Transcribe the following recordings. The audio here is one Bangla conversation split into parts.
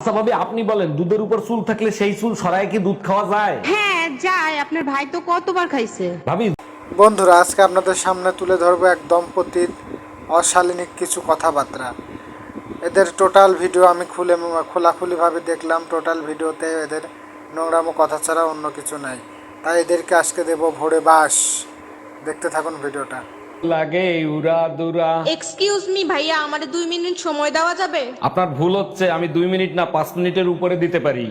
আচ্ছা ভাবি, আপনি বলেন দুধের উপর চুল থাকলে সেই চুল সরায় কি দুধ খাওয়া যায়? হ্যাঁ যায়, আপনার ভাই তো কতবার খাইছে। ভাবি, বন্ধুরা, আজকে আপনাদের সামনে তুলে ধরবো এক দম্পতির অশালীনিক কিছু কথাবার্তা। এদের টোটাল ভিডিও আমি খোলাখুলিভাবে দেখলাম। টোটাল ভিডিওতে এদের নোংরামো কথা ছাড়া অন্য কিছু নাই। তাই এদেরকে আজকে দেবো ভোরে বাস। দেখতে থাকুন ভিডিওটা। লাগে উড়া দুরা। এক্সকিউজ মি ভাইয়া, আমারে 2 মিনিট সময় দেওয়া যাবে? আপনার ভুল হচ্ছে, আমি 2 মিনিট না 5 মিনিটের উপরে দিতে পারি।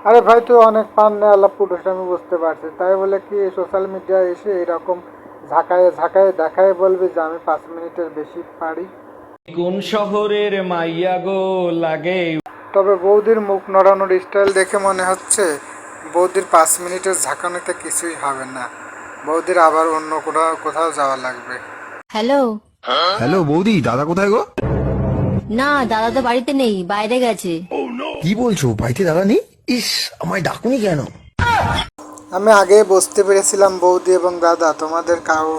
আরে ভাই, তুই অনেক পান নেওয়ালা পুরুষ, আমি বুঝতে পারছি। তাই বলে কি সোশ্যাল মিডিয়ায় এসে এরকম ঝাঁকায়ে ঝাঁকায়ে দেখায় বলবি যে আমি 5 মিনিটের বেশি পারি? কোন শহরের মাইয়া গো লাগে? তবে বৌদির মুখ নড়ানোর স্টাইল দেখে মনে হচ্ছে বৌদির 5 মিনিটের ঝাঁকানিতে কিছুই হবে না। বৌদির আবার অন্য কোথাও কোথাও যাওয়া লাগবে। হ্যালো। হ্যালো বৌদি, দাদা কোথায় গো? না, দাদা তো বাড়িতে নেই, বাইরে গেছে। কি বলছো, বাড়িতে দাদা নেই? ইস, আমায় ডাকুনি কেন? আমি আগে বুঝতে পেরেছিলাম বৌদি এবং দাদা তোমাদের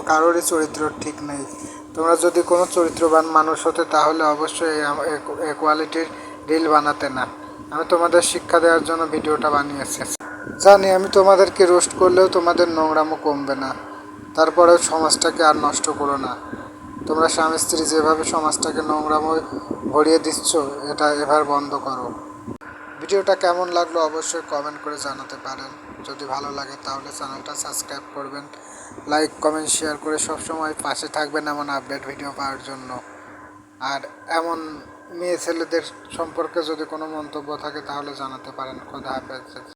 কারোরই চরিত্র ঠিক নেই। তোমরা যদি কোনো চরিত্রবান মানুষ হতে তাহলে অবশ্যই এ কোয়ালিটির রিল বানাতে না। আমি তোমাদের শিক্ষা দেওয়ার জন্য ভিডিওটা বানিয়েছি। জানি আমি তোমাদেরকে রোস্ট করলেও তোমাদের নোংরামো কমবে না। তারপরেও সমাজটাকে আর নষ্ট করো না। তোমরা স্বামী স্ত্রী যেভাবে সমাজটাকে নোংরামো ভরিয়ে দিচ্ছ, এটা এবার বন্ধ করো। ভিডিওটা কেমন লাগলো অবশ্যই কমেন্ট করে জানাতে পারেন। যদি ভালো লাগে তাহলে চ্যানেলটা সাবস্ক্রাইব করবেন, লাইক কমেন্ট শেয়ার করে সবসময় পাশে থাকবেন এমন আপডেট ভিডিও পাওয়ার জন্য। আর এমন মেয়ে ছেলেদের সম্পর্কে যদি কোনো মন্তব্য থাকে তাহলে জানাতে পারেন। খোদা হাফেজ।